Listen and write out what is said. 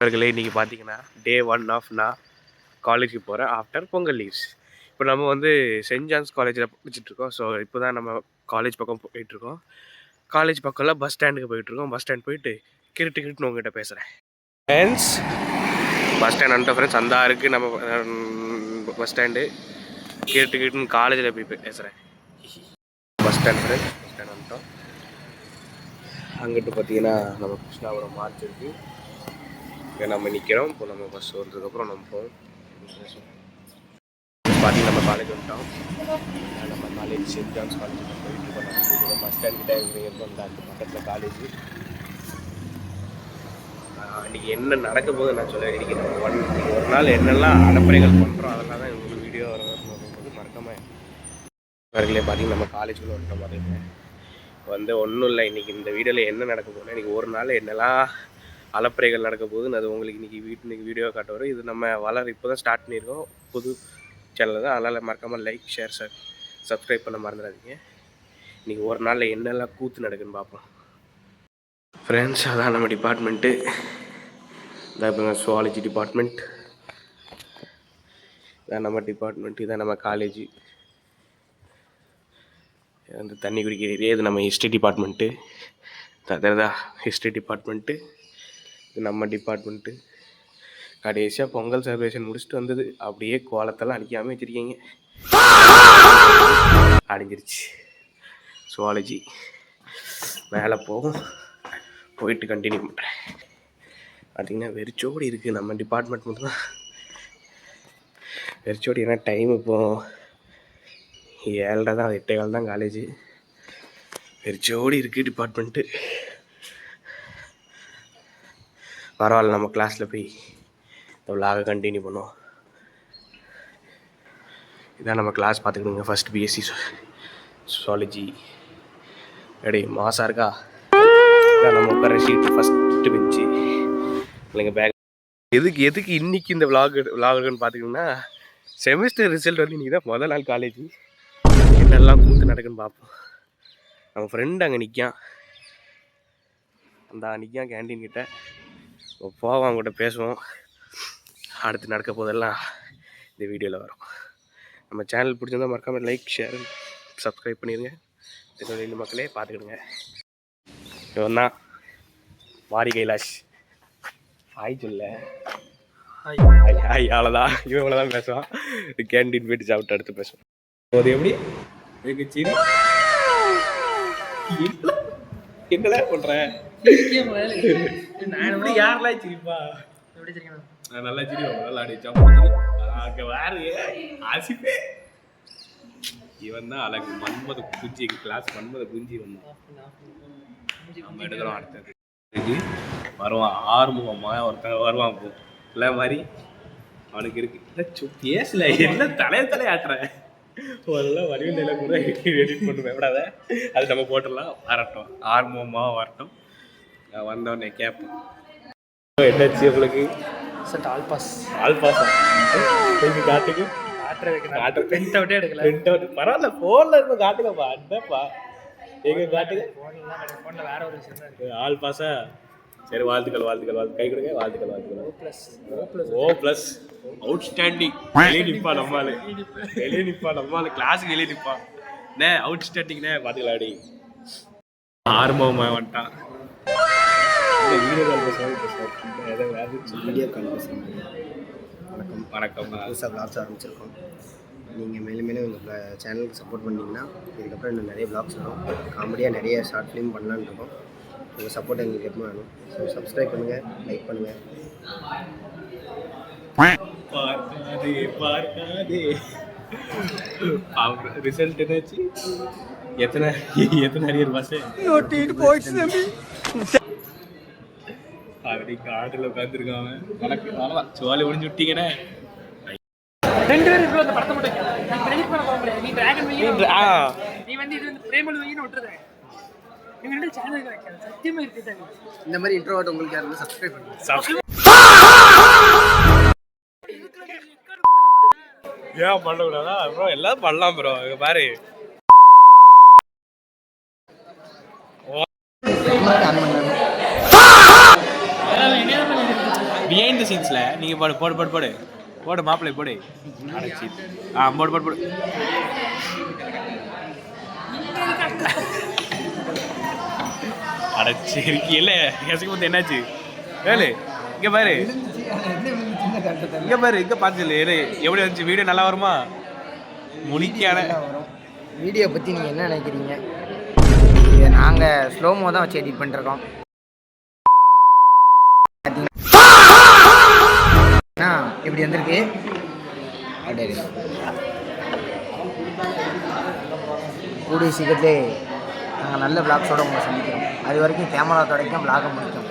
அவர்களே இன்றைக்கி பார்த்தீங்கன்னா டே 1 ஆஃப் நான் காலேஜுக்கு போகிறேன் ஆஃப்டர் பொங்கல் லீவ்ஸ். இப்போ நம்ம வந்து சென்ட் ஜான்ஸ் காலேஜில் படிச்சுட்ருக்கோம். ஸோ இப்போ தான் நம்ம காலேஜ் பக்கம் போயிட்டுருக்கோம். காலேஜ் பக்கம்லாம் பஸ் ஸ்டாண்டுக்கு போயிட்டுருக்கோம். பஸ் ஸ்டாண்ட் போயிட்டு கிருட்டுன்னு உங்ககிட்ட பேசுகிறேன். ஃப்ரெண்ட்ஸ், பஸ் ஸ்டாண்ட் வந்துட்டோம் ஃப்ரெண்ட்ஸ். அந்த இருக்குது நம்ம பஸ் ஸ்டாண்டு. கிருட்டுன்னு காலேஜில் போய் பேசுகிறேன். Bus stand friends, bus stand வந்துட்டோம். அங்கிட்டு பார்த்தீங்கன்னா நம்ம கிருஷ்ணாபுரம் மார்ச் இருக்குது. இங்கே நம்ம நிற்கிறோம். இப்போ நம்ம பஸ் வந்ததுக்கப்புறம் நம்ம போவோம். பார்த்தீங்கன்னா நம்ம காலேஜ் வந்துட்டோம். நம்ம காலேஜ் சென்ட் ஜான்ஸ் காலேஜில் போயிட்டு நம்ம பஸ் ஸ்டாண்ட் கிட்டே இருக்கும். அந்த பக்கத்தில் காலேஜ். இன்றைக்கி என்ன நடக்க போது நான் சொல்ல இருக்கிறேன். ஒரு நாள் என்னெல்லாம் அடப்பறைகள் பண்ணுறோம் அதெல்லாம் தான் உங்களுக்கு வீடியோ வரும்போது மறக்காமல் அவர்களே பார்த்தீங்கன்னா நம்ம காலேஜுக்குள்ளே வந்துட்ட மாதிரி வந்து ஒன்றும் இல்லை. இன்றைக்கி இந்த வீடியோவில் என்ன நடக்க போகுதுன்னா, இன்றைக்கி ஒரு நாள் என்னெல்லாம் அலப்பறைகள் நடக்க போகுதுன்னு அது உங்களுக்கு இன்றைக்கி வீடியோ காட்ட வரும். இது நம்ம இப்போ தான் ஸ்டார்ட் பண்ணியிருக்கோம். புது சேனல் தான். அதனால் மறக்காமல் லைக், ஷேர், சப்ஸ்கிரைப் பண்ண மறந்துடாதீங்க. இன்றைக்கி ஒரு நாளில் என்னெல்லாம் கூத்து நடக்குதுன்னு பார்ப்போம் ஃப்ரெண்ட்ஸ். அதான் நம்ம டிபார்ட்மெண்ட்டு. இதான் இப்போ சுவாலஜி டிபார்ட்மெண்ட். இதான் நம்ம டிபார்ட்மெண்ட். இதான் நம்ம காலேஜு. அந்த தண்ணி குடிக்கிற ஏரியா. இது நம்ம ஹிஸ்ட்ரி டிபார்ட்மெண்ட்டு. அதுதான் ஹிஸ்ட்ரி டிபார்ட்மெண்ட்டு. இது நம்ம டிபார்ட்மெண்ட்டு. கடைசியாக பொங்கல் செலிப்ரேஷன் முடிச்சுட்டு வந்தது. அப்படியே கோலத்தெல்லாம் அடிக்காமல் வச்சுருக்கீங்க. அடிஞ்சிருச்சு. சுவாலஜி மேலே போகும். போயிட்டு கண்டினியூ பண்ணுறேன். பார்த்திங்கன்னா வெறிச்சோடி இருக்குது நம்ம டிபார்ட்மெண்ட் மட்டும் தான் வெறிச்சோடி. ஏன்னா டைம் இப்போது 7:30 தான், 8:15 தான் காலேஜு. வெறிச்சோடி இருக்குது டிபார்ட்மெண்ட்டு. பரவாயில்ல, நம்ம கிளாஸில் போய் இந்த விலாக கண்டினியூ பண்ணுவோம். இதான் நம்ம கிளாஸ் பார்த்துக்கிடுங்க. First BSc zoology. ரெடி மாசாக இருக்கா? இதான் நம்ம உட்கார ஷீட்டு ஃபஸ்ட்டு பெஞ்சு இல்லைங்க பேக். எதுக்கு இன்றைக்கி இந்த விலாகுன்னு பார்த்திங்கன்னா, செமிஸ்டர் ரிசல்ட் வந்து இன்றைக்கி தான் முதல் நாள் காலேஜ். என்னெல்லாம் கூத்து நடக்குன்னு பார்ப்போம். நம்ம ஃப்ரெண்டு அங்கே நிற்கான். அந்த நிற்கான் கேன்டீன் கிட்ட. போவோம், அவங்ககிட்ட பேசுவோம். அடுத்து நடக்க போதெல்லாம் இந்த வீடியோவில் வரும். நம்ம சேனல் பிடிச்சிருந்தா மறக்காமல் லைக், ஷேர், சப்ஸ்கிரைப் பண்ணிடுங்க. இந்த மக்களே பார்த்துக்கிடுங்க. இவன் தான் மாரி கைலாஷ். ஹாய் சொல்ல. ஹாய் அவ்வளோதான். இவன் இவ்வளோதான் பேசுவான். கேன்டீன் போயிட்டு சாப்பிட்டு அடுத்து பேசுவோம். அது எப்படி என்னடா பண்றேன்? யாரெல்லாம் சிரிப்பா? நல்லா சிரிப்பா. நல்லா அடிச்சா வேற ஆசிப்பே. இவன் தான் அழகு மன்மத குஞ்சி. கிளாஸ் மன்மத குஞ்சி வந்தான். நம்ம எடுக்கிறோம். அடுத்தது வருவான். ஆறுமுகமா ஒருத்தன் வருவான். போ இல்லை மாதிரி அவனுக்கு இருக்கு. இல்லை பேசல. என்ன தலையாட்டுறேன். அதெல்லாம் வடிவில் கூட எடிட் பண்ணுவேன். விடாத, அது நம்ம போட்டுடலாம். வரட்டும், ஆர்வமாக வரட்டும். நான் வந்தோடனே கேட்பேன். என்னாச்சு உங்களுக்கு? All pass. காட்டுக்கு பிரிண்ட் அவுட்டே எடுக்கல. பிரிண்ட் அவுட் பரவாயில்ல, ஃபோனில் இருக்கும். காட்டுங்கப்பா. என்னப்பா எங்க காட்டுங்க. ஃபோனில் வேற ஒரு விஷயம் தான். ஆல் பாஸா? சரி, வாழ்த்துக்கள். கை கொடுங்க. வாழ்த்துக்கள். O+. அவுட்ஸ்டாண்டிங். வெளியே நிற்பா நம்மளால. கிளாஸுக்கு வெளியே நிற்பா. அவுட்ஸ்டாண்டிங்ண்ணே. பார்த்துக்கலாம். அடி ஆர்வமா வந்துட்டான். வீடியோ கால் வணக்கம். புதுசாக விளாக்ஸ் ஆரம்பிச்சிருக்கோம். நீங்கள் மேலும் எங்கள் சேனலுக்கு சப்போர்ட் பண்ணிங்கன்னா இதுக்கப்புறம் இன்னும் நிறைய விளாக்ஸ் வரும். காமெடியாக நிறைய ஷார்ட் ஃபிலிம் பண்ணலான்னு இருக்கோம். உங்கள் சப்போர்ட் எங்களுக்கு எப்போ வேணும். ஸோ சப்ஸ்கிரைப் பண்ணுங்கள், லைக் பண்ணுங்கள். பார்க்காதே. ரிசல்ட் என்னாச்சு? எத்தனை அரியர் பாஸ்? அப்படி காட்டில் உட்காந்துருக்காங்க. உனக்கு அவ்வளோதான். சோழி ஒழிஞ்சு விட்டீங்கண்ணே. 2 பேரும் இப்போ அந்த படத்தை மட்டும் நீ டிராகன் நீ வந்து இது வந்து பிரேமல் வையின்னு விட்டுருதேன். இவங்க சேனல் சத்தியமாக இருக்குது. இந்த மாதிரி இன்ட்ரோவர்ட் உங்களுக்கு யாரும் சப்ஸ்கிரைப் பண்ணுங்க. ஏன் பண்ணக்கூடாதா ப்ரோ? எல்லாம் பண்ணலாம் ப்ரோ. பாரு, பிஹைண்ட் தி சீன்ஸில் நீங்கள் போடு போடு போடு போடு போடு மாப்பிள்ளை போடு அடைச்சி போடு போடு போடு அடைச்சி இல்லை எசுக்கு வந்து என்னாச்சு வேலு இங்கே பாரு இங்கே பாரு இங்கே பார்த்து எப்படி வந்துச்சு வீடியோ நல்லா வருமா முழிக்கான வீடியோ பற்றி நீங்கள் என்ன நினைக்கிறீங்க? இது நாங்கள் ஸ்லோமோ தான் வச்சு எடிட் பண்ணிருக்கோம். இப்படி வந்திருக்கு. கூடிய சீக்கிரத்திலே நாங்கள் நல்ல விளாக்ஸோடு உங்களை சந்திக்கிறோம். அது வரைக்கும் கேமரா தொடக்கம் விளாக முடிக்கும்.